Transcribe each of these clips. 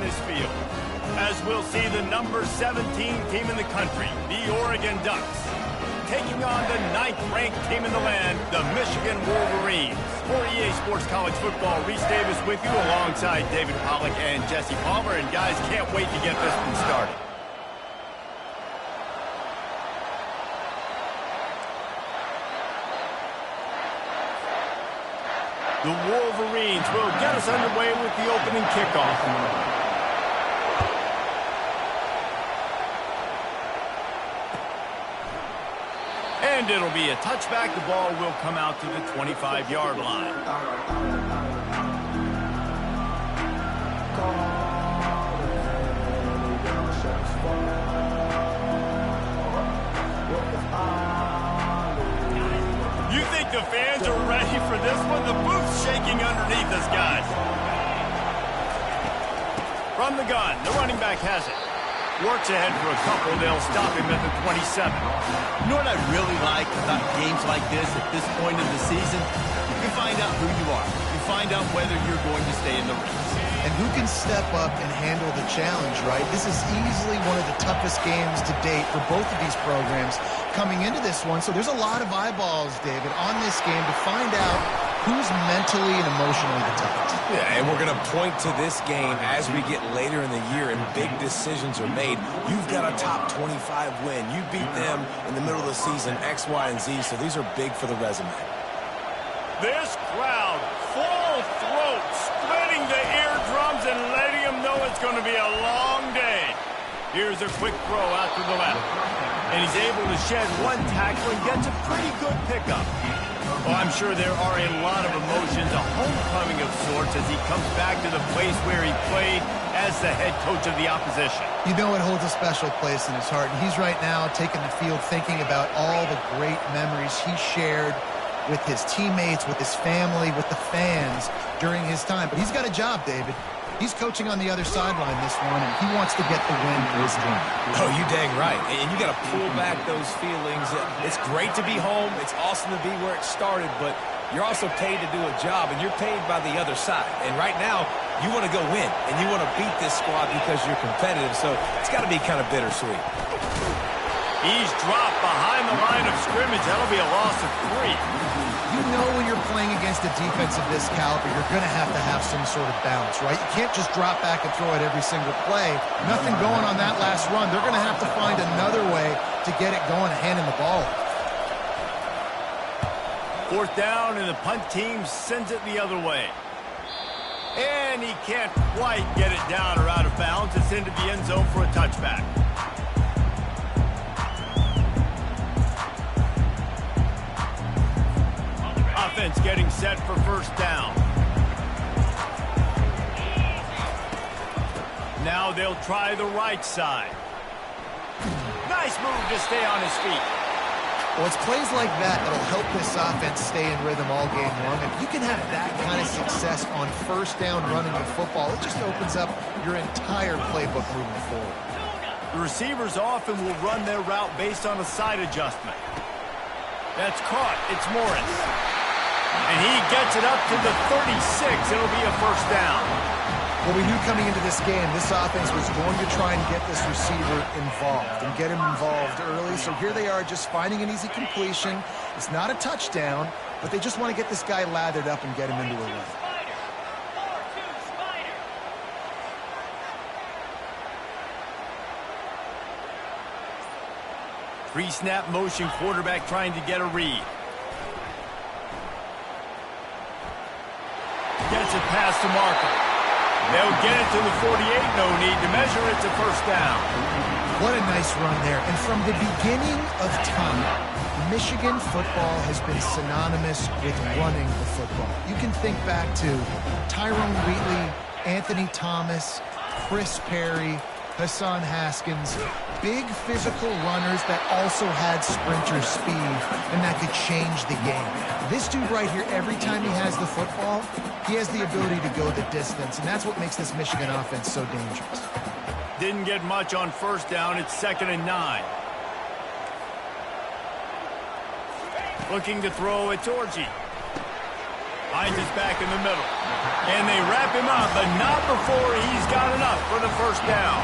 this field, as we'll see the number 17 team in the country, the Oregon Ducks, taking on the 9th-ranked team in the land, the Michigan Wolverines. For EA Sports College Football, Reese Davis with you alongside David Pollack and Jesse Palmer. And guys, can't wait to get this one started. The Wolverines will get us underway with the opening kickoff. And it'll be a touchback. The ball will come out to the 25-yard line. You think the fans are ready for this one? The booth's shaking underneath us, guys. From the gun, the running back has it. Works ahead for a couple. They'll stop him at the 27. You know what I really like about games like this at this point in the season? You find out who you are. You find out whether you're going to stay in the race. And who can step up and handle the challenge, right? This is easily one of the toughest games to date for both of these programs coming into this one. So there's a lot of eyeballs, David, on this game to find out who's mentally and emotionally the toughest. Yeah, and we're going to point to this game as we get later in the year and big decisions are made. You've got a top 25 win. You beat them in the middle of the season, X, Y, and Z, so these are big for the resume. This crowd, full throat, splitting the eardrums and letting them know it's going to be a long day. Here's a quick throw out to the left. And he's able to shed one tackle and gets a pretty good pickup. Well, I'm sure there are a lot of emotions, a homecoming of sorts as he comes back to the place where he played as the head coach of the opposition. You know it holds a special place in his heart. And he's right now taking the field thinking about all the great memories he shared with his teammates, with his family, with the fans during his time. But he's got a job, David. He's coaching on the other sideline this one, and he wants to get the win for his team. Oh, you dang right. And you got to pull back those feelings. It's great to be home. It's awesome to be where it started, but you're also paid to do a job, and you're paid by the other side. And right now, you want to go win, and you want to beat this squad because you're competitive, so it's got to be kind of bittersweet. He's dropped behind the line of scrimmage. That'll be a loss of 3. You know when you're playing against a defense of this caliber, you're going to have some sort of balance, right? You can't just drop back and throw it every single play. Nothing going on that last run. They're going to have to find another way to get it going and handing the ball. 4th down, and the punt team sends it the other way. And he can't quite get it down or out of bounds. It's into the end zone for a touchback. Offense getting set for 1st down. Now they'll try the right side. Nice move to stay on his feet. Well, it's plays like that that'll help this offense stay in rhythm all game long. If you can have that kind of success on 1st down running the football, it just opens up your entire playbook moving forward. The receivers often will run their route based on a side adjustment. That's caught. It's Morris. And he gets it up to the 36. It'll be a 1st down. Well, we knew coming into this game, this offense was going to try and get this receiver involved and get him involved early. So here they are just finding an easy completion. It's not a touchdown, but they just want to get this guy lathered up and get him into a run. 3-snap motion quarterback trying to get a read. Gets it past the marker. They'll get it to the 48. No need to measure. It's a 1st down. What a nice run there. And from the beginning of time, Michigan football has been synonymous with running the football. You can think back to Tyrone Wheatley, Anthony Thomas, Chris Perry, Hassan Haskins, big physical runners that also had sprinter speed and that could change the game. This dude right here, every time he has the football, he has the ability to go the distance, and that's what makes this Michigan offense so dangerous. Didn't get much on 1st down. It's 2nd and 9. Looking to throw, it's Orji. Hines is back in the middle. And they wrap him up, but not before he's got enough. for the first down.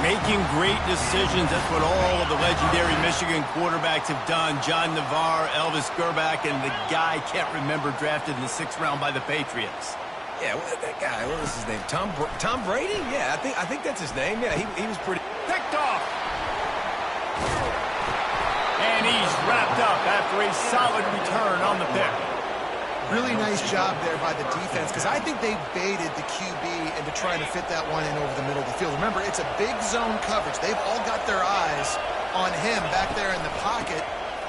Making great decisions. That's what all of the legendary Michigan quarterbacks have done. John Navarre, Elvis Gerbach, and the guy can't remember drafted in the 6th round by the Patriots. Yeah, that guy, what was his name? Tom Brady? Yeah, I think that's his name. Yeah, he was pretty... Picked off. And he's wrapped up after a solid return on the pick. Really nice job there by the defense, because I think they baited the QB into trying to fit that one in over the middle of the field. Remember, it's a big zone coverage. They've all got their eyes on him back there in the pocket,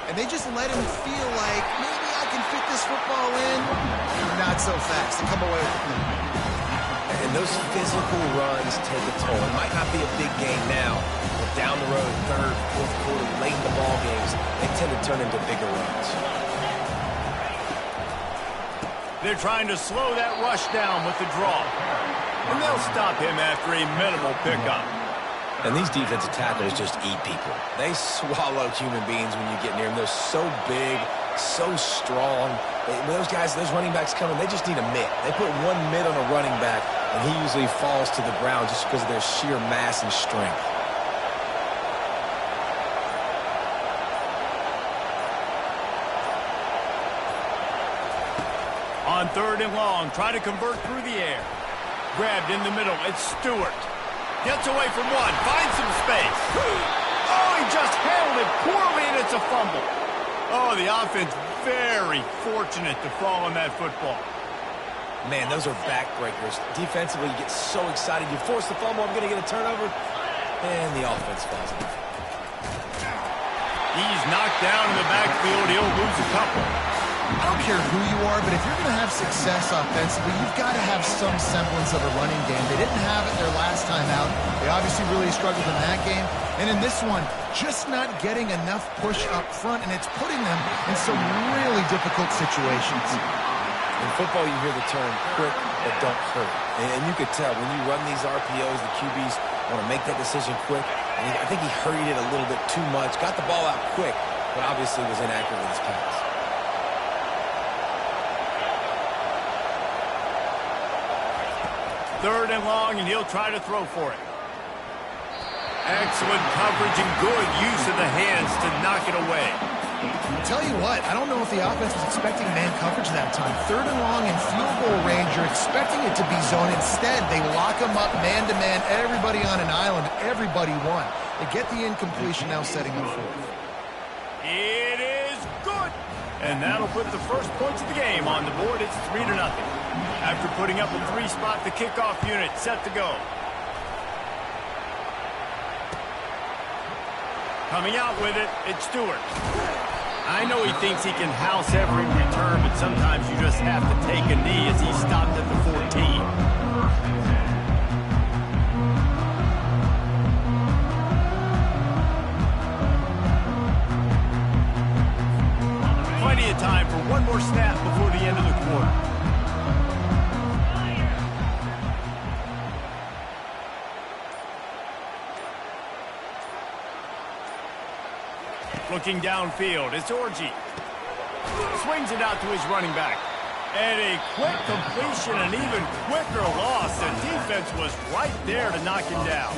and they just let him feel like, maybe I can fit this football in. Not so fast. They come away with the play. And those physical runs take a toll. It might not be a big game now, but down the road, 3rd, 4th quarter, late in the ball games, they tend to turn into bigger runs. They're trying to slow that rush down with the draw. And they'll stop him after a minimal pickup. And these defensive tackles just eat people. They swallow human beings when you get near them. They're so big, so strong. When those guys, those running backs come in, they just need a mitt. They put one mitt on a running back, and he usually falls to the ground just because of their sheer mass and strength. On 3rd and long, try to convert through the air. Grabbed in the middle, it's Stewart. Gets away from one, finds some space. Oh, he just handled it poorly, and it's a fumble. Oh, the offense very fortunate to fall on that football. Man, those are backbreakers. Defensively, you get so excited. You force the fumble, I'm going to get a turnover, and the offense falls in. He's knocked down in the backfield. He'll lose a couple. I don't care who you are, but if you're going to have success offensively, you've got to have some semblance of a running game. They didn't have it their last time out. They obviously really struggled in that game. And in this one, just not getting enough push up front, and it's putting them in some really difficult situations. In football, you hear the term quick but don't hurt. And you could tell when you run these RPOs, the QBs want to make that decision quick. And I think he hurried it a little bit too much, got the ball out quick, but obviously was inaccurate with his pass. 3rd and long, and he'll try to throw for it. Excellent coverage and good use of the hands to knock it away. I'll tell you what, I don't know if the offense was expecting man coverage that time. 3rd and long in field goal range, you're expecting it to be zone. Instead, they lock them up man-to-man, everybody on an island, everybody won. They get the incompletion, now setting up 4th. It is good. And that'll put the first points of the game on the board. It's 3-0. After putting up a 3-spot, the kickoff unit set to go. Coming out with it, it's Stewart. I know he thinks he can house every return, but sometimes you just have to take a knee as he stopped at the 14. Plenty of time for one more snap before the end of the quarter. Looking downfield, it's Orji. Swings it out to his running back. And a quick completion, an even quicker loss. The defense was right there to knock him down.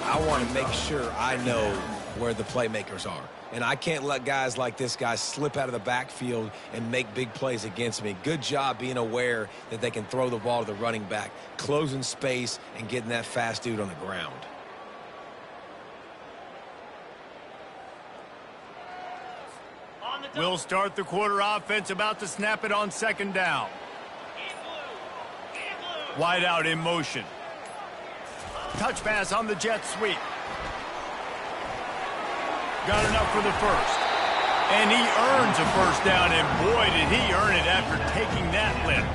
I want to make sure I know where the playmakers are. And I can't let guys like this guy slip out of the backfield and make big plays against me. Good job being aware that they can throw the ball to the running back, closing space, and getting that fast dude on the ground. We'll start the quarter offense, about to snap it on 2nd down. Wide out in motion. Touch pass on the jet sweep. Got enough for the first. And he earns a first down, and boy, did he earn it after taking that lift.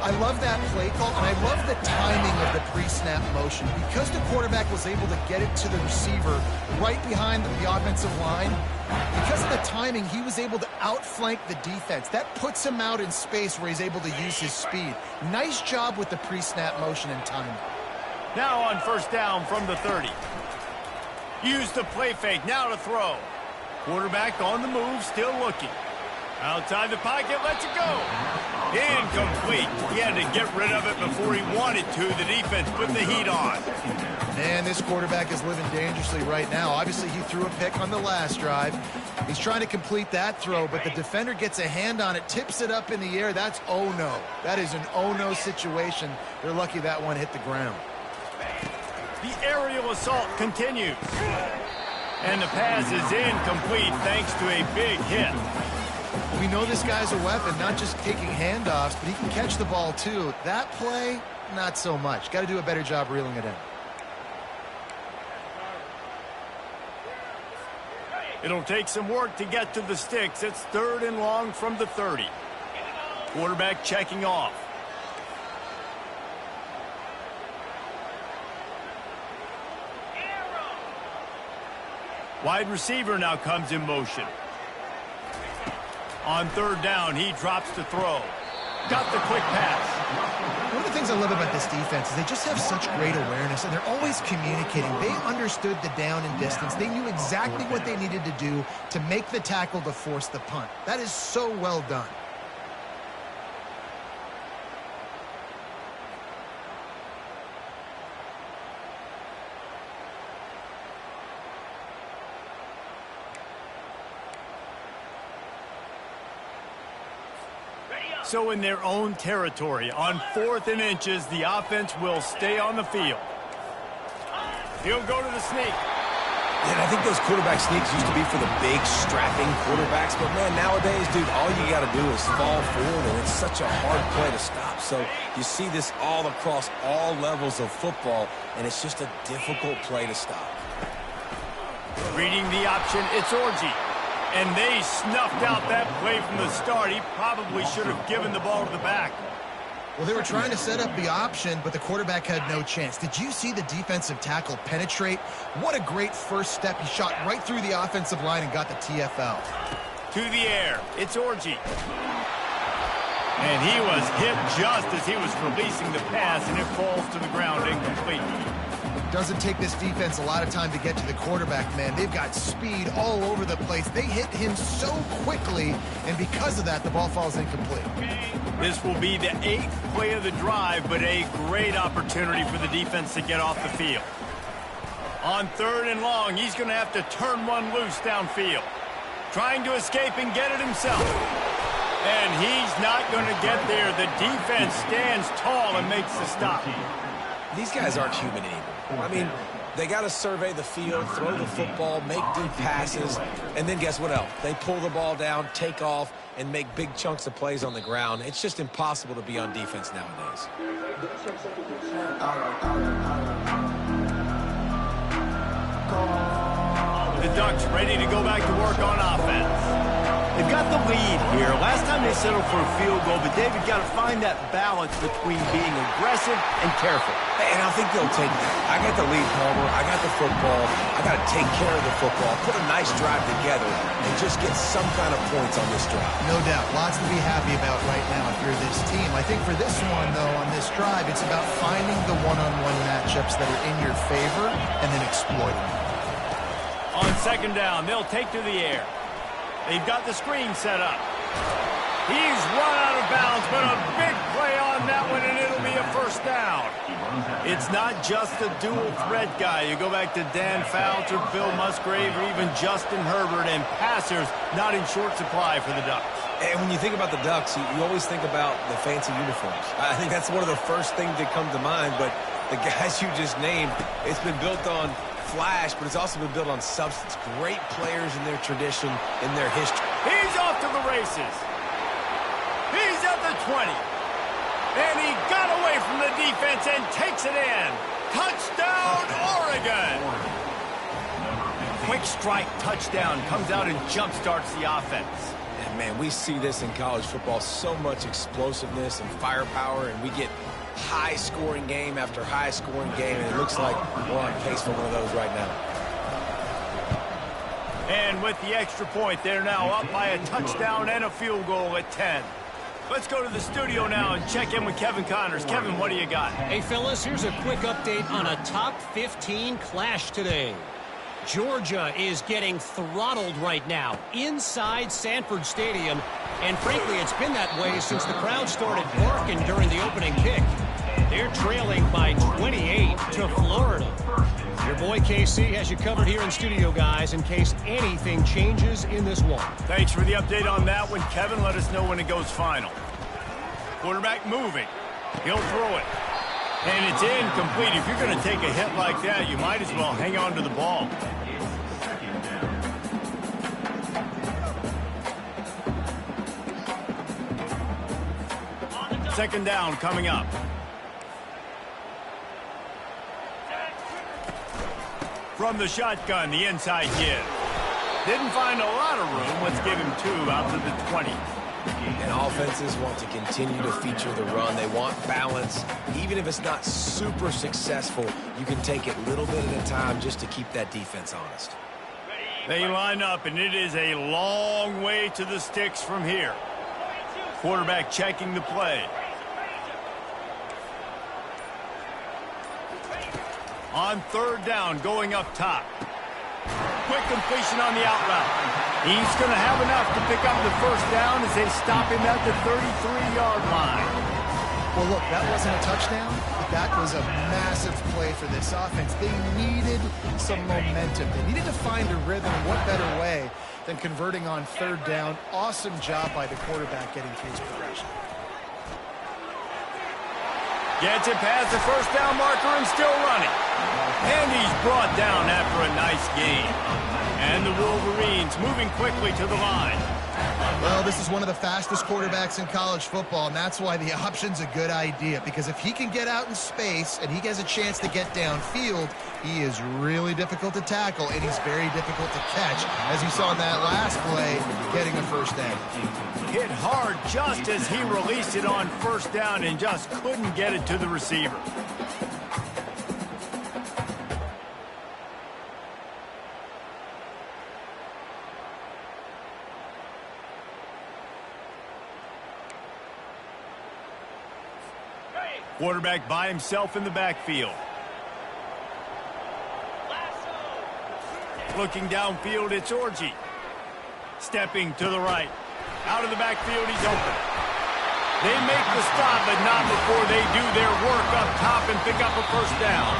I love that play call, and I love the timing of the pre-snap motion. Because the quarterback was able to get it to the receiver right behind the offensive line, because of the timing, he was able to outflank the defense. That puts him out in space where he's able to use his speed. Nice job with the pre-snap motion and timing. Now on 1st down from the 30. Use the play fake, now to throw. Quarterback on the move, still looking. Outside the pocket, lets it go. Incomplete. He had to get rid of it before he wanted to. The defense put the heat on. And this quarterback is living dangerously right now. Obviously, he threw a pick on the last drive. He's trying to complete that throw, but the defender gets a hand on it, tips it up in the air. That's oh-no. That is an oh-no situation. They're lucky that one hit the ground. The aerial assault continues. And the pass is incomplete thanks to a big hit. We know this guy's a weapon, not just taking handoffs, but he can catch the ball too. That play, not so much. Got to do a better job reeling it in. It'll take some work to get to the sticks. It's 3rd and long from the 30. Quarterback checking off. Wide receiver now comes in motion. On 3rd down, he drops to throw. Got the quick pass. One of the things I love about this defense is they just have such great awareness, and they're always communicating. They understood the down and distance. They knew exactly what they needed to do to make the tackle to force the punt. That is so well done. So in their own territory, on 4th and inches, the offense will stay on the field. He'll go to the sneak. And I think those quarterback sneaks used to be for the big, strapping quarterbacks. But, man, nowadays, dude, all you got to do is fall forward, and it's such a hard play to stop. So you see this all across all levels of football, and it's just a difficult play to stop. Reading the option, it's Orji. And they snuffed out that play from the start. He probably should have given the ball to the back. Well, they were trying to set up the option, but the quarterback had no chance. Did you see the defensive tackle penetrate? What a great first step. He shot right through the offensive line and got the TFL. To the air, it's Orji. And he was hit just as he was releasing the pass, and it falls to the ground incomplete. Doesn't take this defense a lot of time to get to the quarterback, man. They've got speed all over the place. They hit him so quickly, and because of that, the ball falls incomplete. This will be the 8th play of the drive, but a great opportunity for the defense to get off the field. On 3rd and long, he's going to have to turn one loose downfield. Trying to escape and get it himself. And he's not going to get there. The defense stands tall and makes the stop. These guys aren't human anymore. I mean, they got to survey the field, throw the football, make deep passes, and then guess what else? They pull the ball down, take off, and make big chunks of plays on the ground. It's just impossible to be on defense nowadays. The Ducks ready to go back to work on offense. They've got the lead here. Last time they settled for a field goal, but David got to find that balance between being aggressive and careful. And I think they'll take that. I got the lead, Palmer. I got the football. I got to take care of the football, put a nice drive together, and just get some kind of points on this drive. No doubt. Lots to be happy about right now if you're this team. I think for this one, though, on this drive, it's about finding the one-on-one matchups that are in your favor and then exploiting them. On 2nd down, they'll take to the air. They've got the screen set up. He's run out of bounds, but a big play on that one, and it'll be a 1st down. It's not just a dual threat guy. You go back to Dan Fouts or Bill Musgrave or even Justin Herbert, and passers not in short supply for the Ducks. And when you think about the Ducks, you always think about the fancy uniforms. I think that's one of the first things that come to mind, but the guys you just named, it's been built on flash, but it's also been built on substance. Great players in their tradition, in their history. He's off to the races. He's at the 20. And he got away from the defense and takes it in. Touchdown, Oregon. Quick strike touchdown comes out and jump-starts the offense. And, man, we see this in college football, so much explosiveness and firepower, and we get high-scoring game after high-scoring game, and it looks like we're on pace for one of those right now. And with the extra point, they're now up by a touchdown and a field goal at 10. Let's go to the studio now and check in with Kevin Connors. Kevin, what do you got? Hey, fellas, here's a quick update on a top 15 clash today. Georgia is getting throttled right now inside Sanford Stadium, And frankly, it's been that way since the crowd started barking during the opening kick. They're trailing by 28 to Florida. Your boy KC has you covered here in studio, guys, in case anything changes in this one. Thanks for the update on that one, Kevin. Let us know when it goes final. Quarterback moving. He'll throw it. And it's incomplete. If you're going to take a hit like that, you might as well hang on to the ball. Second down coming up. From the shotgun, the inside give. Didn't find a lot of room. Let's give him 2 out to the 20. And offenses want to continue to feature the run. They want balance. Even if it's not super successful, you can take it a little bit at a time just to keep that defense honest. They line up, and it is a long way to the sticks from here. Quarterback checking the play. On third down, going up top. Quick completion on the out route. He's going to have enough to pick up the first down as they stop him at the 33-yard line. Well, look, that wasn't a touchdown, but that was a massive play for this offense. They needed some momentum. They needed to find a rhythm. What better way than converting on third down? Awesome job by the quarterback getting his progression. Gets it past the first down marker and still running. And he's brought down after a nice gain. And the Wolverines moving quickly to the line. Well, this is one of the fastest quarterbacks in college football, and that's why the option's a good idea. Because if he can get out in space and he has a chance to get downfield, he is really difficult to tackle, and he's very difficult to catch. As you saw in that last play, getting a first down. Hit hard just as he released it on first down and just couldn't get it to the receiver. Quarterback by himself in the backfield. Looking downfield, it's Orji. Stepping to the right. Out of the backfield, he's open. They make the stop, but not before they do their work up top and pick up a first down.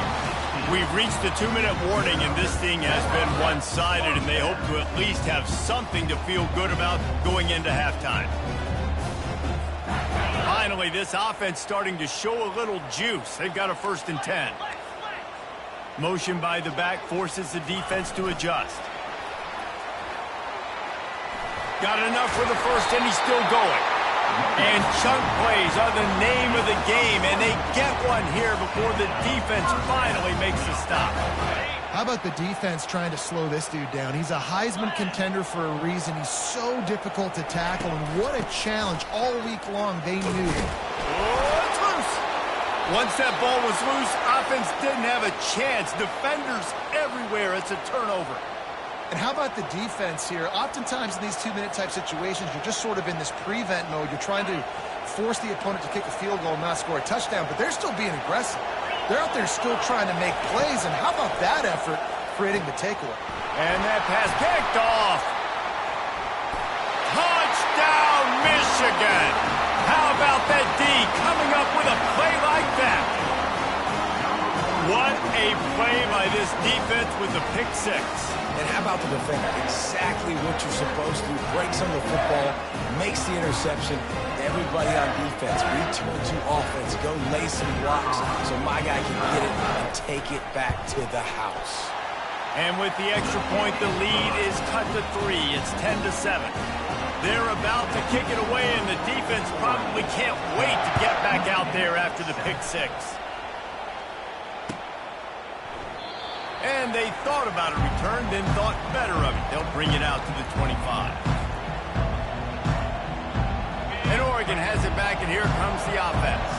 We've reached the 2-minute warning, and this thing has been one-sided, and they hope to at least have something to feel good about going into halftime. Finally, this offense starting to show a little juice. They've got a 1st and 10. Motion by the back forces the defense to adjust. Got enough for the first, and he's still going. And chunk plays are the name of the game, and they get one here before the defense finally makes the stop. How about the defense trying to slow this dude down? He's a Heisman contender for a reason. He's so difficult to tackle, and what a challenge all week long they knew. Oh, it's loose. Once that ball was loose, offense didn't have a chance. Defenders everywhere. It's a turnover. And how about the defense here? Oftentimes in these 2-minute type situations, you're just sort of in this prevent mode. You're trying to force the opponent to kick a field goal and not score a touchdown, but they're still being aggressive. They're out there still trying to make plays, and how about that effort creating the takeaway? And that pass picked off. Touchdown, Michigan. How about that D coming up with a play like that? What a play by this defense with the pick 6. And how about the defender? Exactly what you're supposed to do. Breaks on the football, makes the interception. Everybody on defense, return to offense. Go lay some blocks so my guy can get it and take it back to the house. And with the extra point, the lead is cut to 3. It's 10-7. They're about to kick it away, and the defense probably can't wait to get back out there after the pick 6. And they thought about a return, then thought better of it. They'll bring it out to the 25. And Oregon has it back, and here comes the offense.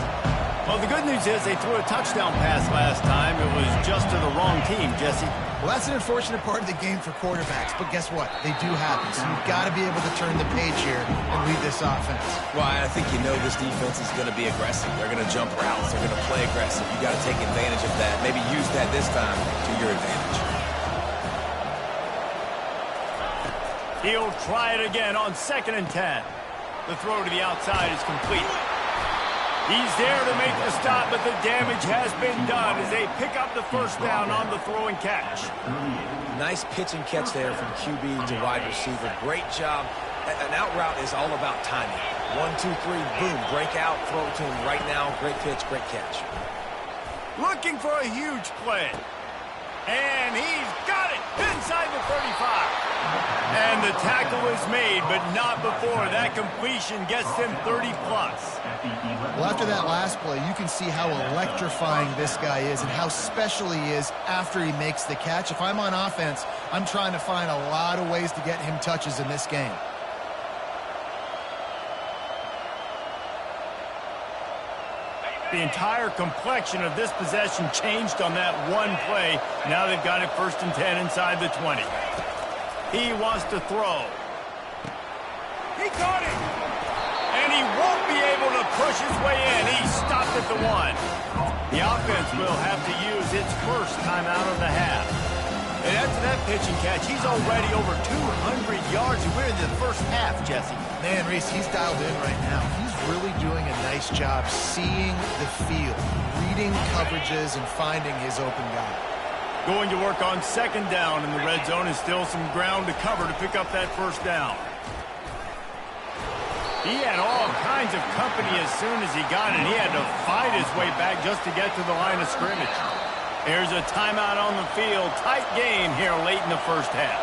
Well, the good news is they threw a touchdown pass last time. It was just to the wrong team, Jesse. Well, that's an unfortunate part of the game for quarterbacks, but guess what? They do happen, so you've got to be able to turn the page here and lead this offense. Well, I think you know this defense is going to be aggressive. They're going to jump routes. They're going to play aggressive. You got to take advantage of that. Maybe use that this time to your advantage. He'll try it again on 2nd and 10. The throw to the outside is complete. He's there to make the stop, but the damage has been done as they pick up the first down on the throw and catch. Nice pitch and catch there from QB to wide receiver. Great job. An out route is all about timing. 1, 2, 3, boom, break out, throw it to him right now. Great pitch, great catch. Looking for a huge play. And he's got it inside the 35. And the tackle is made, but not before that completion gets them 30-plus. Well, after that last play, you can see how electrifying this guy is and how special he is after he makes the catch. If I'm on offense, I'm trying to find a lot of ways to get him touches in this game. The entire complexion of this possession changed on that one play. Now they've got it 1st and 10 inside the 20. He wants to throw. He caught it. And he won't be able to push his way in. He stopped at the 1. The offense will have to use its first timeout of the half. And after that pitch and catch, he's already over 200 yards. And we're in the first half, Jesse. Man, Reese, he's dialed in right now. He's really doing a nice job seeing the field, reading coverages, and finding his open guy. Going to work on 2nd down in the red zone, and still some ground to cover to pick up that 1st down. He had all kinds of company as soon as he got it. He had to fight his way back just to get to the line of scrimmage. Here's a timeout on the field. Tight game here late in the first half.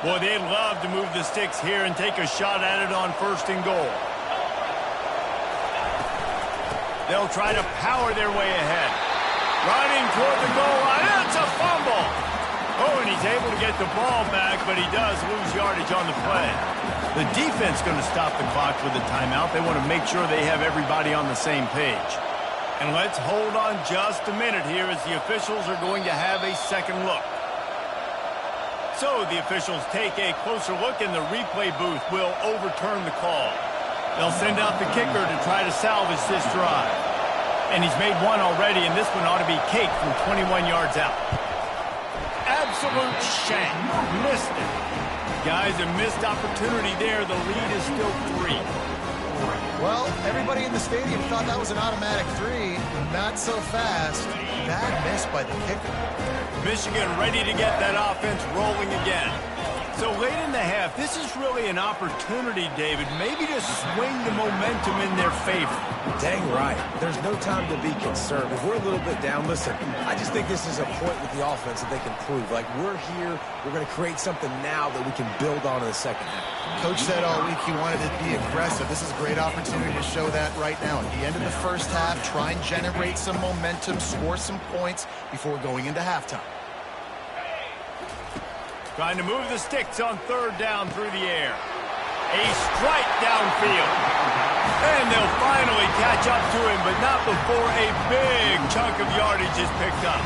Boy, they'd love to move the sticks here and take a shot at it on 1st and goal. They'll try to power their way ahead. Running toward the goal line. It's a fumble. Oh, and he's able to get the ball back, but he does lose yardage on the play. The defense going to stop the clock with a timeout. They want to make sure they have everybody on the same page. And let's hold on just a minute here as the officials are going to have a second look. So the officials take a closer look, and the replay booth will overturn the call. They'll send out the kicker to try to salvage this drive. And he's made one already, and this one ought to be cake from 21 yards out. Absolute shank. Missed it. Guys, a missed opportunity there. The lead is still 3. Well, everybody in the stadium thought that was an automatic 3. Not so fast. Bad miss by the kicker. Michigan ready to get that offense rolling again. So late in the half, this is really an opportunity, David, maybe to swing the momentum in their favor. Dang right. There's no time to be concerned. If we're a little bit down, listen, I just think this is a point with the offense that they can prove. Like, we're here, we're going to create something now that we can build on in the second half. Coach said all week he wanted to be aggressive. This is a great opportunity to show that right now. At the end of the first half, try and generate some momentum, score some points before going into halftime. Trying to move the sticks on 3rd down through the air. A strike downfield. And they'll finally catch up to him, but not before a big chunk of yardage is picked up.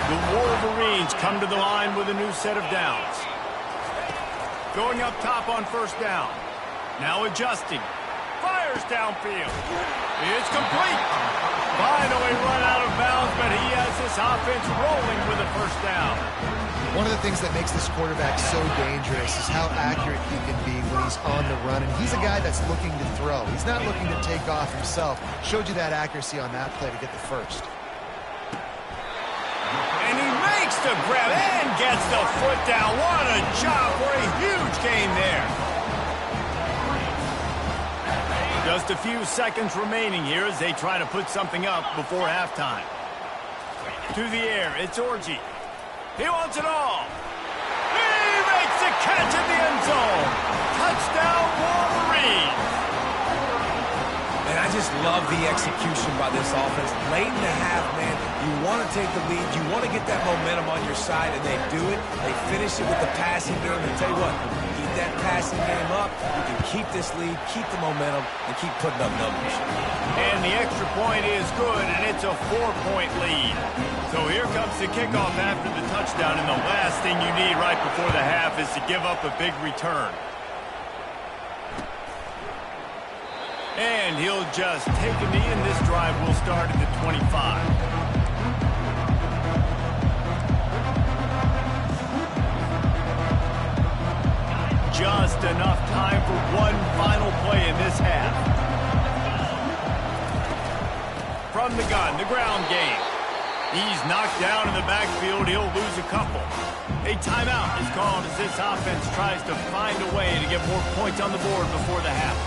The Wolverines come to the line with a new set of downs. Going up top on 1st down. Now adjusting. Fires downfield. It's complete. Finally run out of bounds, but he has this offense rolling with a 1st down. One of the things that makes this quarterback so dangerous is how accurate he can be when he's on the run. And he's a guy that's looking to throw. He's not looking to take off himself. Showed you that accuracy on that play to get the 1st. And he makes the grab and gets the foot down. What a job for a huge gain there. Just a few seconds remaining here as they try to put something up before halftime. To the air, it's Orji. He wants it all. He makes the catch in the end zone. Touchdown, Wolverines. And I just love the execution by this offense. Late in the half, man, you want to take the lead. You want to get that momentum on your side, and they do it. They finish it with the passing game. And tell you what, keep that passing game up. You can keep this lead, keep the momentum, and keep putting up numbers. And the extra point is good, and it's a 4-point lead. So here comes the kickoff after the touchdown, and the last thing you need right before the half is to give up a big return. And he'll just take a knee, and this drive will start at the 25. just enough time for one final play in this half. From the gun, the ground game. He's knocked down in the backfield. He'll lose a couple. A timeout is called as this offense tries to find a way to get more points on the board before the half.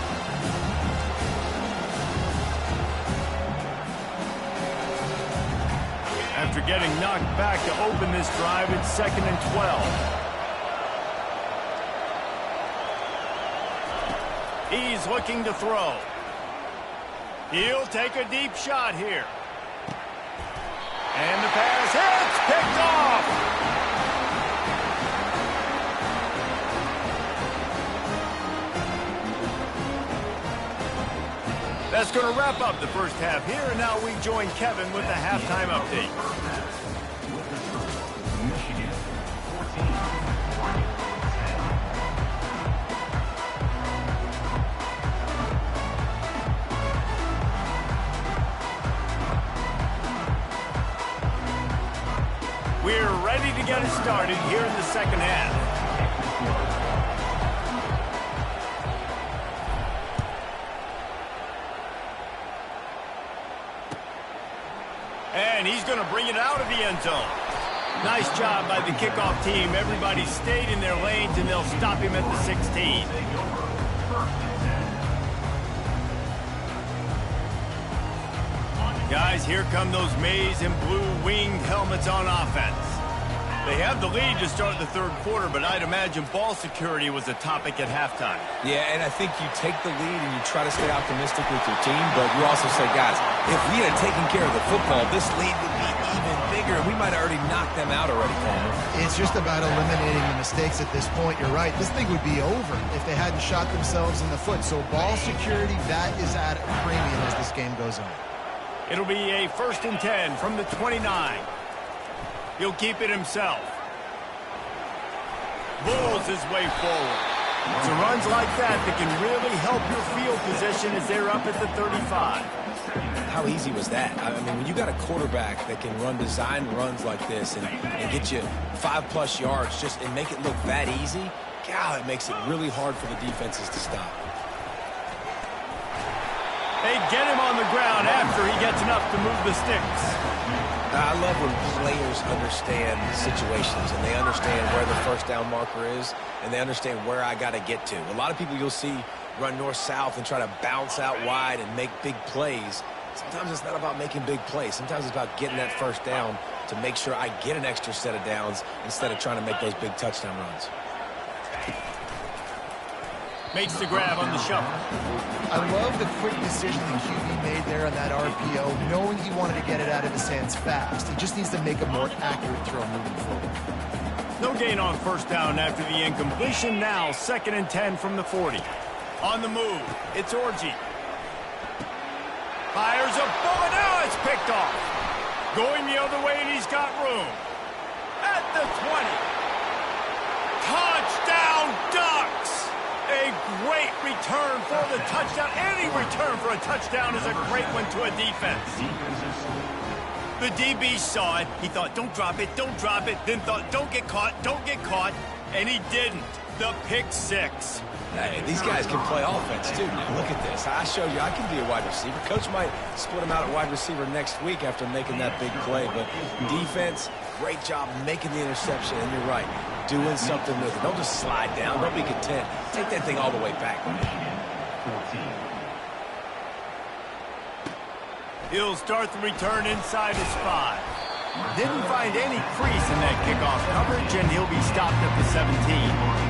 After getting knocked back to open this drive, it's 2nd and 12. He's looking to throw. He'll take a deep shot here. And the pass hits, picked off. That's going to wrap up the first half here, and now we join Kevin with the halftime update. We're ready to get it started here in the second half. And he's going to bring it out of the end zone. Nice job by the kickoff team. Everybody stayed in their lanes, and they'll stop him at the 16. Guys, here come those maize and blue winged helmets on offense. They have the lead to start the third quarter, but I'd imagine ball security was a topic at halftime. Yeah, and I think you take the lead and you try to stay optimistic with your team, but you also say, guys, if we had taken care of the football, this lead would be even bigger, and we might have already knocked them out already, Palmer. It's just about eliminating the mistakes at this point. You're right. This thing would be over if they hadn't shot themselves in the foot. So ball security, that is at a premium as this game goes on. It'll be a 1st and 10 from the 29. He'll keep it himself. Bulls his way forward. It's runs like that can really help your field position as they're up at the 35. How easy was that? I mean, when you got a quarterback that can run design runs like this and get you 5+ yards just and make it look that easy, God, it makes it really hard for the defenses to stop. They get him on the ground after he gets enough to move the sticks. I love when players understand situations and they understand where the first down marker is and they understand where I got to get to. A lot of people you'll see run north-south and try to bounce out wide and make big plays. Sometimes it's not about making big plays. Sometimes it's about getting that first down to make sure I get an extra set of downs instead of trying to make those big touchdown runs. Makes the grab on the shuffle. I love the quick decision the QB made there on that RPO, knowing he wanted to get it out of his hands fast. He just needs to make a more accurate throw moving forward. No gain on first down after the incompletion. Now 2nd and 10 from the 40. On the move, it's Orji. Fires a bullet. Now it's picked off. Going the other way, and he's got room. At the 20. Touchdown, Ducks! A great return for the touchdown. Any return for a touchdown is a great one to a defense. The DB saw it. He thought, don't drop it, don't drop it. Then thought, don't get caught, don't get caught. And he didn't. The pick six. Hey, these guys can play offense, too. Now, look at this. I showed you I can be a wide receiver. Coach might split him out at wide receiver next week after making that big play. But defense, great job making the interception. And you're right, doing something with it. Don't just slide down. Don't be content. Take that thing all the way back. He'll start the return inside his 5. Didn't find any crease in that kickoff coverage, and he'll be stopped at the 17.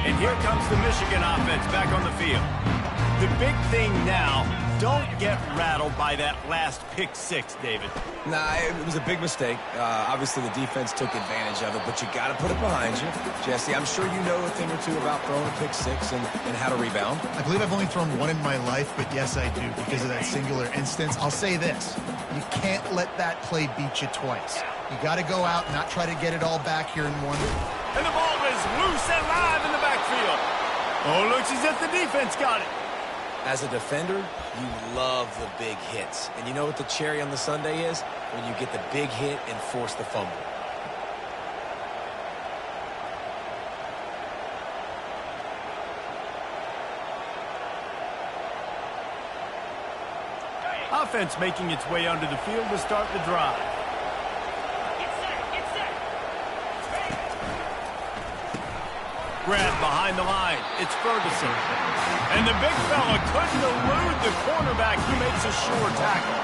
And here comes the Michigan offense back on the field. The big thing now, don't get rattled by that last pick six, David. Nah, it was a big mistake. Obviously, the defense took advantage of it, but you got to put it behind you. Jesse, I'm sure you know a thing or two about throwing a pick six and how to rebound. I believe I've only thrown one in my life, but yes, I do, because of that singular instance. I'll say this. You can't let that play beat you twice. You got to go out and not try to get it all back here in one. And the ball is loose and live in the backfield. Oh, looks as if the defense got it. As a defender, you love the big hits. And you know what the cherry on the sundae is? When you get the big hit and force the fumble. Offense making its way onto the field to start the drive. Grab behind the line. It's Ferguson. And the big fella couldn't elude the cornerback who makes a sure tackle.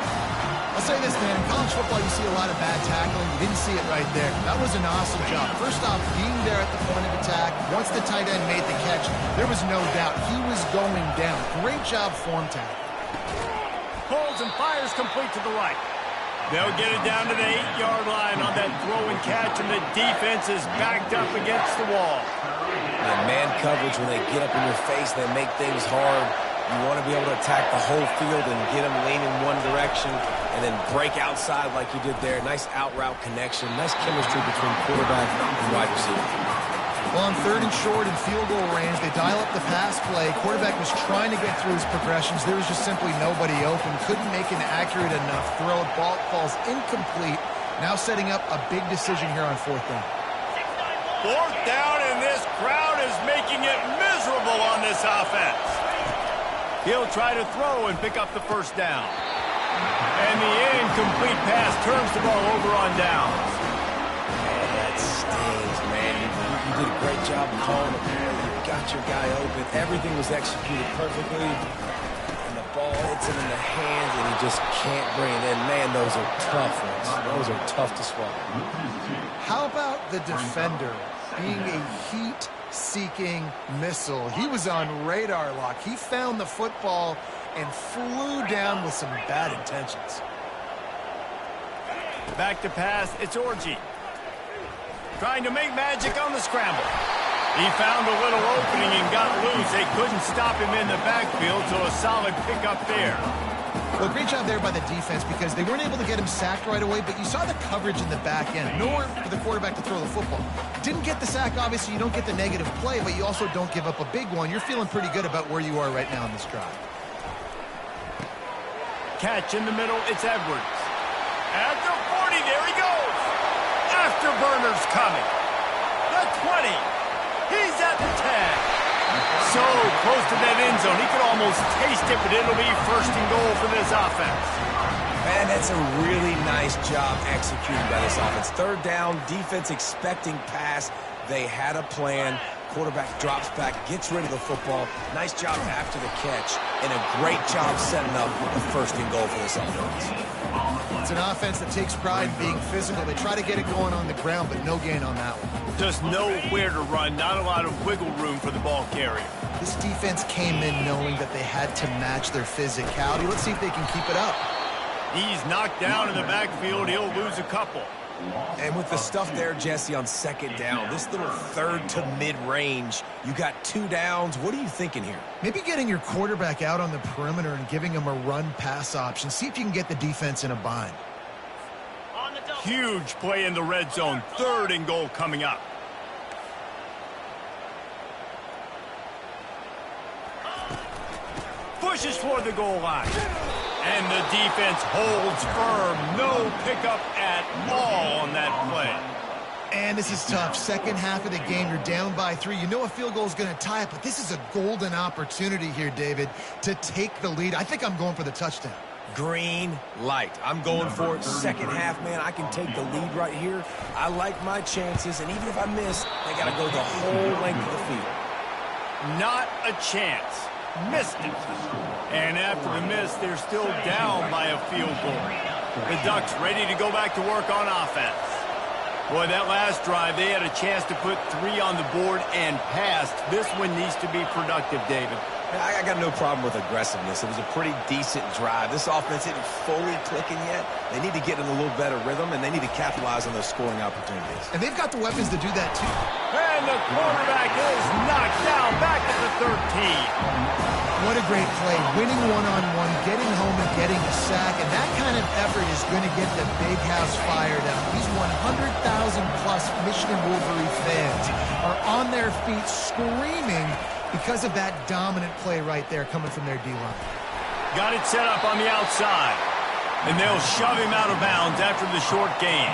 I'll say this, man. In college football, you see a lot of bad tackling. You didn't see it right there. That was an awesome job. First off, being there at the point of attack. Once the tight end made the catch, there was no doubt he was going down. Great job form tackle. Pulls and fires complete to the right. They'll get it down to the 8-yard line on that throw and catch, and the defense is backed up against the wall. And man coverage, when they get up in your face, they make things hard. You want to be able to attack the whole field and get them leaning one direction and then break outside like you did there. Nice out route connection. Nice chemistry between quarterback and wide receiver. Well, on 3rd and short and field goal range, they dial up the pass play. Quarterback was trying to get through his progressions. There was just simply nobody open. Couldn't make an accurate enough throw. Ball falls incomplete. Now setting up a big decision here on 4th down. 4th down, and this crowd is making it miserable on this offense. He'll try to throw and pick up the 1st down. And the incomplete pass turns the ball over on downs. Man, that stings, man. You did a great job of calling the play. You got your guy open. Everything was executed perfectly. And the ball hits him in the hands, and he just can't bring it in. Man, those are tough ones. Those are tough to swallow. How about the defender being a heat-seeking missile? He was on radar lock. He found the football and flew down with some bad intentions. Back to pass, it's Orji. Trying to make magic on the scramble. He found a little opening and got loose. They couldn't stop him in the backfield, so a solid pickup there. Well, great job there by the defense because they weren't able to get him sacked right away, but you saw the coverage in the back end. Nowhere for the quarterback to throw the football. Didn't get the sack, obviously. You don't get the negative play, but you also don't give up a big one. You're feeling pretty good about where you are right now in this drive. Catch in the middle, it's Edwards. At the 40, there he goes. Afterburner's coming. The 20. He's at the 10. So close to that end zone. He could almost taste it, but it'll be 1st and goal for this offense. Man, that's a really nice job executed by this offense. 3rd down, defense expecting pass. They had a plan. Quarterback drops back, gets rid of the football. Nice job after the catch, and a great job setting up the 1st and goal for this offense. It's an offense that takes pride in being physical. They try to get it going on the ground, but no gain on that one. Just nowhere to run, not a lot of wiggle room for the ball carrier. This defense came in knowing that they had to match their physicality. Let's see if they can keep it up. He's knocked down in the backfield. He'll lose a couple. And with the stuff there, Jesse, on 2nd down, this little 3rd to mid-range, you got 2 downs. What are you thinking here? Maybe getting your quarterback out on the perimeter and giving him a run-pass option. See if you can get the defense in a bind. Huge play in the red zone. 3rd and goal coming up. Pushes toward the goal line. And the defense holds firm. No pickup at all on that play. And this is tough. 2nd half of the game, you're down by 3. You know a field goal is going to tie it, but this is a golden opportunity here, David, to take the lead. I think I'm going for the touchdown. Green light. I'm going for it. 2nd half, man, I can take the lead right here. I like my chances, and even if I miss, they got to go the whole length of the field. Not a chance. Missed it. And after the miss, they're still down by a field goal. The Ducks ready to go back to work on offense. Boy, that last drive, they had a chance to put 3 on the board and passed. This one needs to be productive, David. I got no problem with aggressiveness. It was a pretty decent drive. This offense isn't fully clicking yet. They need to get in a little better rhythm, and they need to capitalize on those scoring opportunities. And they've got the weapons to do that, too. And the quarterback is knocked down back at the 13. What a great play. Winning one-on-one, getting home and getting a sack, and that kind of effort is going to get the big house fired up. These 100,000-plus Michigan Wolverine fans are on their feet screaming Because of that dominant play right there coming from their D-line. Got it set up on the outside. And they'll shove him out of bounds after the short gain.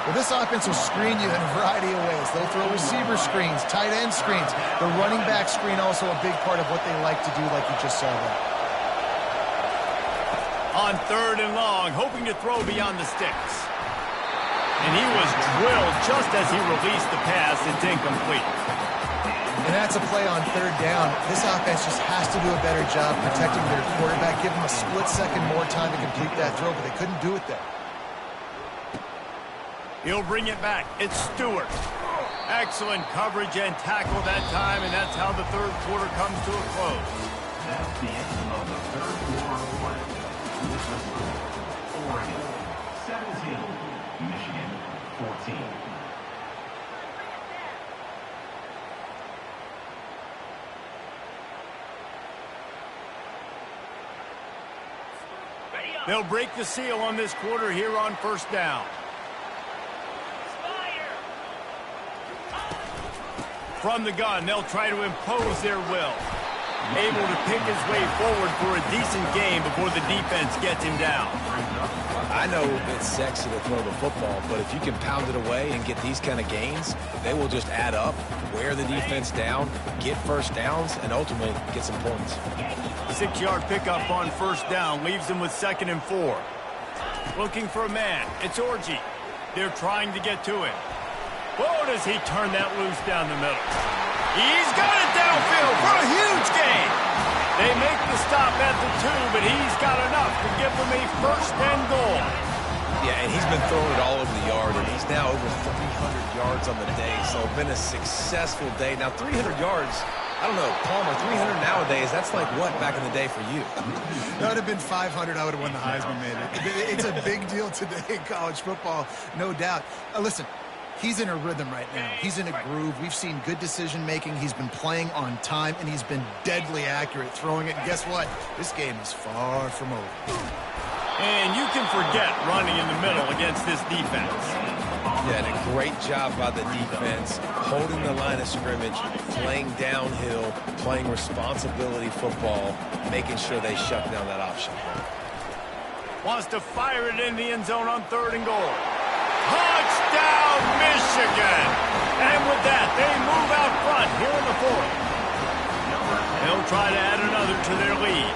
Well, this offense will screen you in a variety of ways. They'll throw receiver screens, tight end screens. The running back screen also a big part of what they like to do, like you just saw there. On 3rd and long, hoping to throw beyond the sticks. And he was drilled just as he released the pass. It's incomplete. And that's a play on 3rd down. This offense just has to do a better job protecting their quarterback. Give them a split second more time to complete that throw, but they couldn't do it there. He'll bring it back. It's Stewart. Excellent coverage and tackle that time, and that's how the 3rd quarter comes to a close. That's the end of the 3rd quarter play. Oregon 17, Michigan 14. They'll break the seal on this quarter here on 1st down. From the gun, they'll try to impose their will. Able to pick his way forward for a decent game before the defense gets him down. I know it's sexy to throw the football, but if you can pound it away and get these kind of gains, they will just add up, wear the defense down, get 1st downs, and ultimately get some points. 6-yard pickup on 1st down leaves them with 2nd and 4. Looking for a man. It's Orji. They're trying to get to him. Whoa, does he turn that loose down the middle. He's got it downfield for a huge gain. They make the stop at the 2, but he's got enough to give them a 1st and goal. Yeah, and he's been throwing it all over the yard, and he's now over 300 yards on the day, so it's been a successful day. Now, 300 yards, I don't know, Palmer, 300 nowadays, that's like what back in the day for you? That would have been 500. I would have won the Heisman, maybe. It's a big deal today in college football, no doubt. Listen. He's in a rhythm right now. He's in a groove. We've seen good decision-making. He's been playing on time, and he's been deadly accurate throwing it. And guess what? This game is far from over. And you can forget running in the middle against this defense. Yeah, and a great job by the defense, holding the line of scrimmage, playing downhill, playing responsibility football, making sure they shut down that option. Wants to fire it in the end zone on 3rd and goal. Touchdown, Michigan! And with that, they move out front here in the 4th. They'll try to add another to their lead.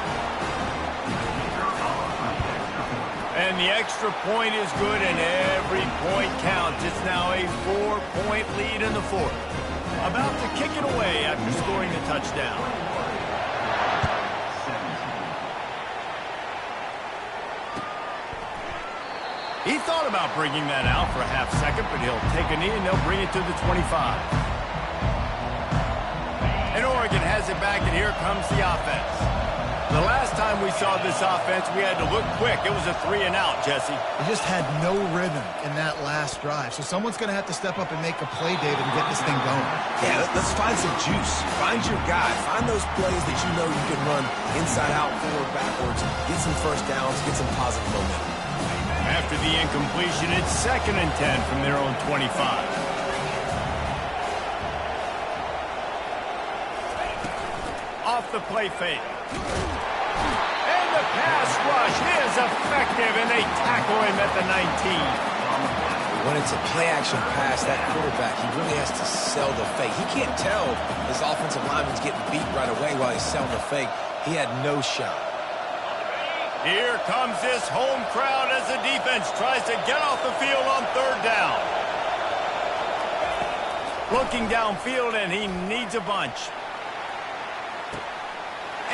And the extra point is good, and every point counts. It's now a 4-point lead in the 4th. About to kick it away after scoring the touchdown. He thought about bringing that out for a half second, but he'll take a knee and they'll bring it to the 25. And Oregon has it back, and here comes the offense. The last time we saw this offense, we had to look quick. It was a 3-and-out, Jesse. They just had no rhythm in that last drive. So someone's going to have to step up and make a play, David, and get this thing going. Yeah, let's find some juice. Find your guy. Find those plays that you know you can run inside out, forward, backwards, get some 1st downs, get some positive momentum. After the incompletion, it's 2nd and 10 from their own 25. Off the play fake. And the pass rush is effective, and they tackle him at the 19. When it's a play-action pass, that quarterback, he really has to sell the fake. He can't tell his offensive lineman's getting beat right away while he's selling the fake. He had no shot. Here comes this home crowd as the defense tries to get off the field on 3rd down. Looking downfield, and he needs a bunch.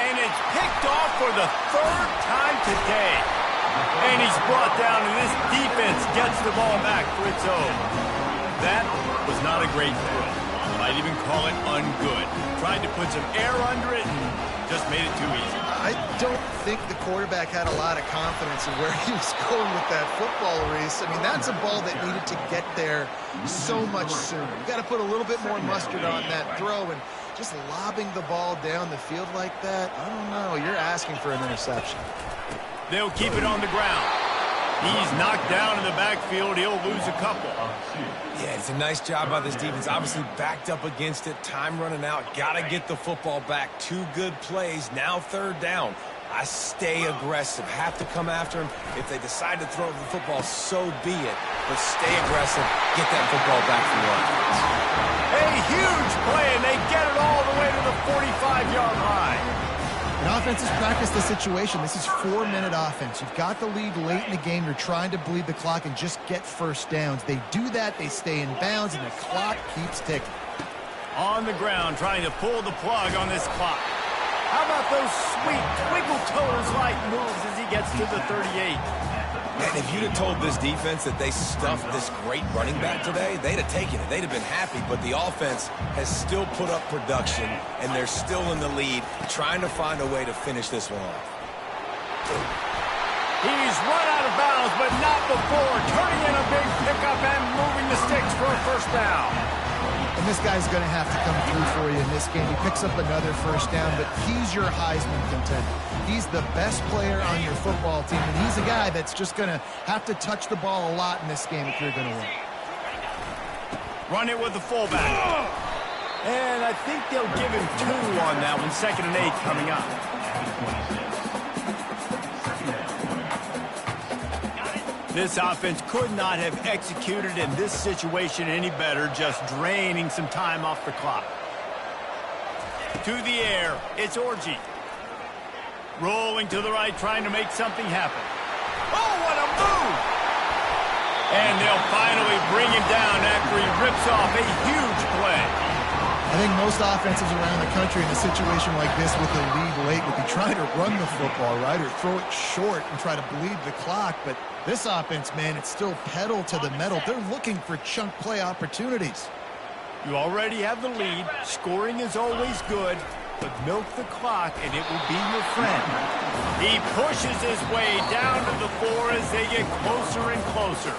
And it's picked off for the 3rd time today. And he's brought down, and this defense gets the ball back for its own. That was not a great throw. Might even call it ungood. Tried to put some air under it and just made it too easy. I don't think the quarterback had a lot of confidence in where he was going with that football, Reese. I mean, that's a ball that needed to get there so much sooner. You got to put a little bit more mustard on that throw, and just lobbing the ball down the field like that, I don't know. You're asking for an interception. They'll keep it on the ground. He's knocked down in the backfield. He'll lose a couple. Yeah, it's a nice job by this defense. Obviously backed up against it. Time running out. Got to get the football back. 2 good plays. Now 3rd down. I stay aggressive. Have to come after him. If they decide to throw the football, so be it. But stay aggressive. Get that football back for your offense. A huge play, and they get it all the way to the 45-yard line. And offense has practiced the situation. This is 4-minute offense. You've got the lead late in the game. You're trying to bleed the clock and just get first downs. They do that. They stay in bounds, and the clock keeps ticking. On the ground, trying to pull the plug on this clock. How about those sweet twinkle toes-like moves as he gets to the 38? And if you'd have told this defense that they stuffed this great running back today, they'd have taken it. They'd have been happy, but the offense has still put up production, and they're still in the lead, trying to find a way to finish this one off. He's run out of bounds, but not before turning in a big pickup and moving the sticks for a first down. And this guy's going to have to come through for you in this game. He picks up another first down, but he's your Heisman contender. He's the best player on your football team, and he's a guy that's just going to have to touch the ball a lot in this game if you're going to win. Run it with the fullback. And I think they'll give him 2 on that one. 2nd and 8 coming up. This offense could not have executed in this situation any better, just draining some time off the clock. To the air, it's Orji. Rolling to the right, trying to make something happen. Oh, what a move! And they'll finally bring him down after he rips off a huge play. I think most offenses around the country in a situation like this with the lead late would be trying to run the football, right, or throw it short and try to bleed the clock. But this offense, man, it's still pedal to the metal. They're looking for chunk play opportunities. You already have the lead. Scoring is always good, but milk the clock and it will be your friend. He pushes his way down to the 4 as they get closer and closer.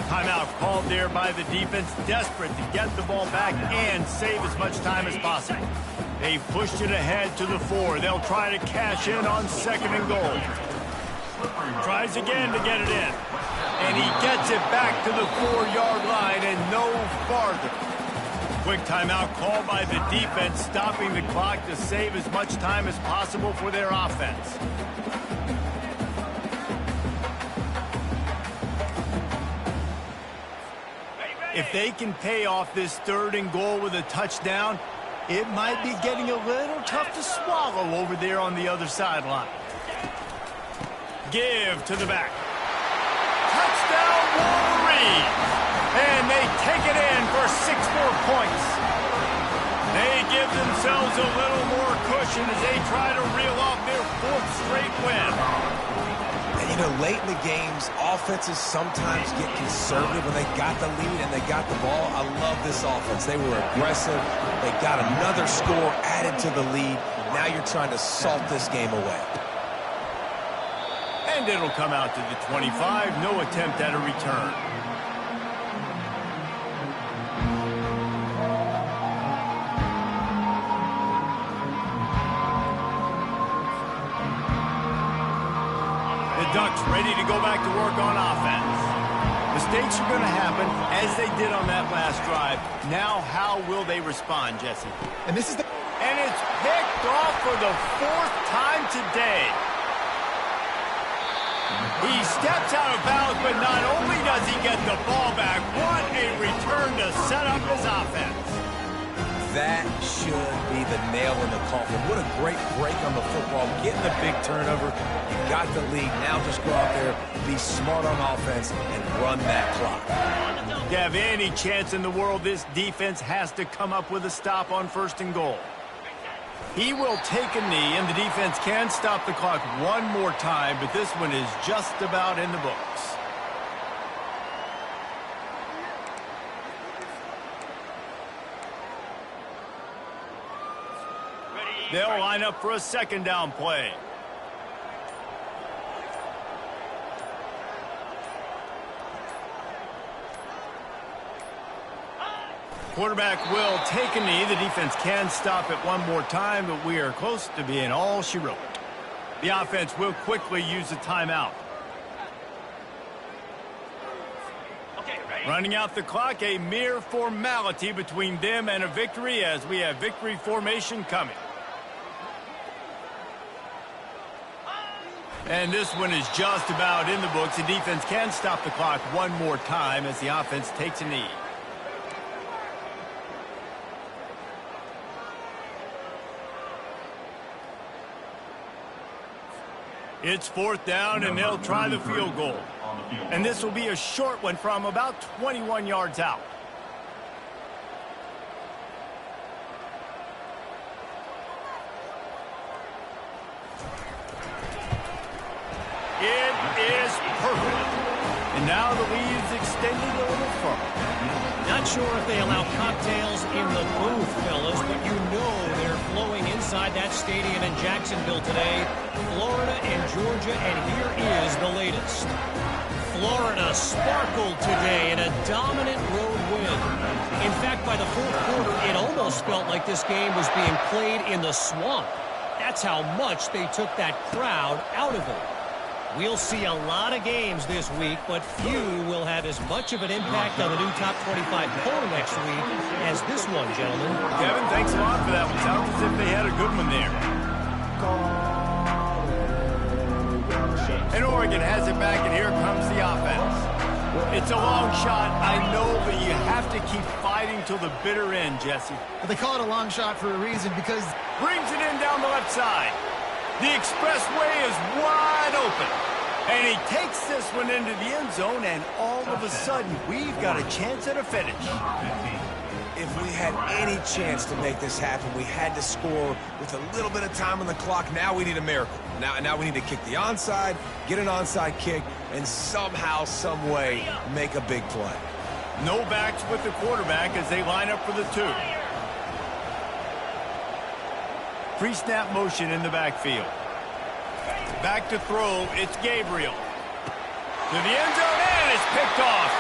Timeout called there by the defense, desperate to get the ball back and save as much time as possible. They've pushed it ahead to the 4. They'll try to cash in on 2nd and goal. Tries again to get it in. And he gets it back to the 4-yard line and no farther. Quick timeout called by the defense, stopping the clock to save as much time as possible for their offense. If they can pay off this 3rd and goal with a touchdown, it might be getting a little tough to swallow over there on the other sideline. Give to the back. Touchdown, Wolverine! And they take it in for 6 more points. They give themselves a little more cushion as they try to reel off their 4th straight win. And, you know, late in the games, offenses sometimes get conservative when they got the lead and they got the ball. I love this offense. They were aggressive. They got another score added to the lead. Now you're trying to salt this game away. And it'll come out to the 25. No attempt at a return. Ducks ready to go back to work on offense. Mistakes are going to happen, as they did on that last drive. Now, how will they respond, Jesse? And this is And it's picked off for the 4th time today. He steps out of bounds, but not only does he get the ball back, what a return to set up his offense. That should be the nail in the coffin. What a great break on the football. Getting the big turnover. You got the lead. Now just go out there, be smart on offense, and run that clock. To have any chance in the world, this defense has to come up with a stop on 1st and goal. He will take a knee, and the defense can stop the clock one more time, but this one is just about in the books. They'll line up for a 2nd down play. Quarterback will take a knee. The defense can stop it one more time, but we are close to being all she wrote. The offense will quickly use a timeout. Running out the clock, a mere formality between them and a victory as we have victory formation coming. And this one is just about in the books. The defense can stop the clock one more time as the offense takes a knee. It's 4th down, and they'll try the field goal. And this will be a short one from about 21 yards out. It is perfect. And now the lead's extended a little further. Not sure if they allow cocktails in the booth, fellas, but you know they're flowing inside that stadium in Jacksonville today. Florida and Georgia, and here is the latest. Florida sparkled today in a dominant road win. In fact, by the fourth quarter, it almost felt like this game was being played in the swamp. That's how much they took that crowd out of it. We'll see a lot of games this week, but few will have as much of an impact on the new top 25 poll next week as this one, gentlemen. Kevin, thanks a lot for that one. Sounds as if they had a good one there. And Oregon has it back, and here comes the offense. It's a long shot, I know, but you have to keep fighting till the bitter end, Jesse. But they call it a long shot for a reason because Brings it in down the left side. The expressway is wide open. And he takes this one into the end zone, and all of a sudden, we've got a chance at a finish. If we had any chance to make this happen, we had to score with a little bit of time on the clock. Now we need a miracle. Now we need to kick the onside, get an onside kick, and somehow, some way, make a big play. No backs with the quarterback as they line up for the 2. Pre-snap motion in the backfield. Back to throw, it's Gabriel. To the end zone, and it's picked off.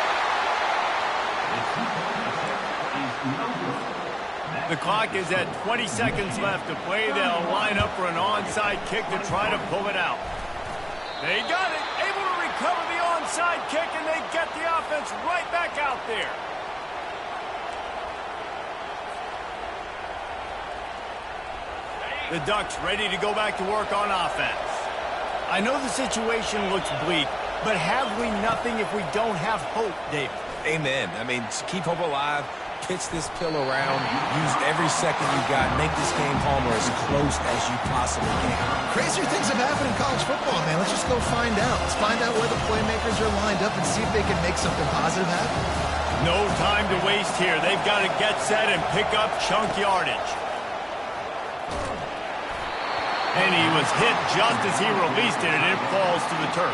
The clock is at 20 seconds left to play. They'll line up for an onside kick to try to pull it out. They got it, able to recover the onside kick, and they get the offense right back out there. The Ducks ready to go back to work on offense. I know the situation looks bleak, but have we nothing if we don't have hope, David? Amen. I mean, keep hope alive, pitch this pill around, use every second you got, make this game home or as close as you possibly can. crazier things have happened in college football, man. Let's just go find out. Let's find out where the playmakers are lined up and see if they can make something positive happen. No time to waste here. They've got to get set and pick up chunk yardage. And he was hit just as he released it, and it falls to the turf.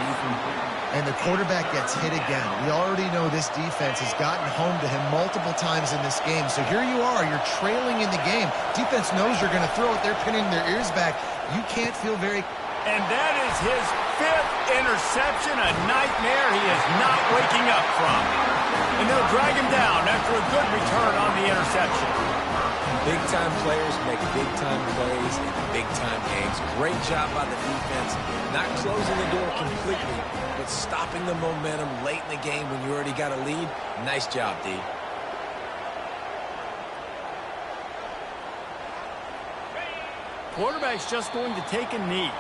And the quarterback gets hit again. We already know this defense has gotten home to him multiple times in this game. So here you are. You're trailing in the game. Defense knows you're going to throw it. They're pinning their ears back. You can't feel very... And that is his 5th interception, a nightmare he is not waking up from. And they'll drag him down after a good return on the interception. Big-time players make big-time plays in big-time games. Great job by the defense, not closing the door completely, but stopping the momentum late in the game when you already got a lead. Nice job, D. Quarterback's just going to take a knee.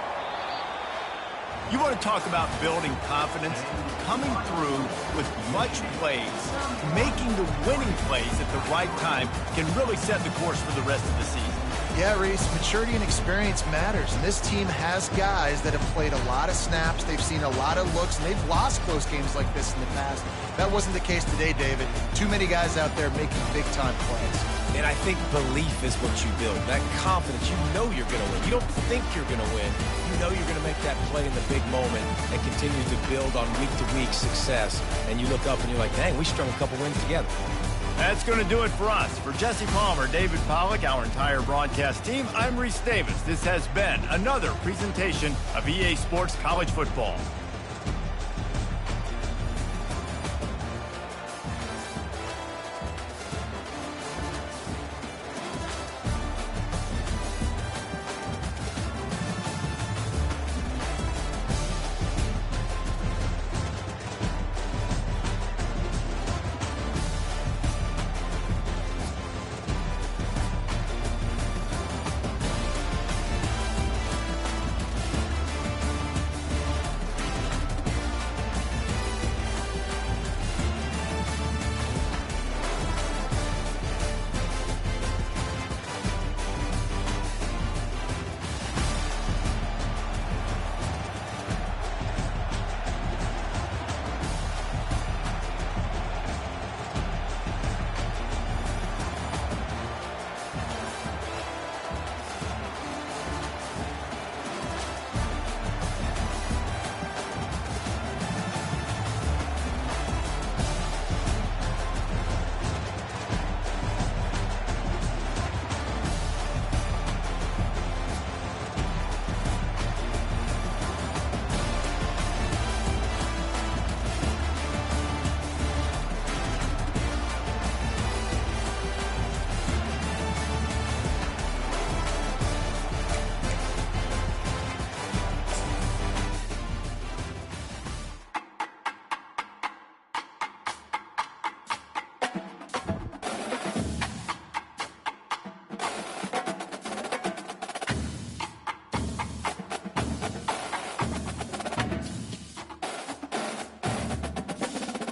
You want to talk about building confidence? Coming through with much plays, making the winning plays at the right time can really set the course for the rest of the season. Yeah, Reese, maturity and experience matters. And this team has guys that have played a lot of snaps. They've seen a lot of looks, and they've lost close games like this in the past. That wasn't the case today, David. Too many guys out there making big-time plays. And I think belief is what you build. That confidence, you know you're going to win. You don't think you're going to win. You know you're going to make that play in the big moment and continue to build on week-to-week success. And you look up and you're like, dang, we strung a couple wins together. That's going to do it for us. For Jesse Palmer, David Pollack, our entire broadcast team, I'm Reese Davis. This has been another presentation of EA Sports College Football.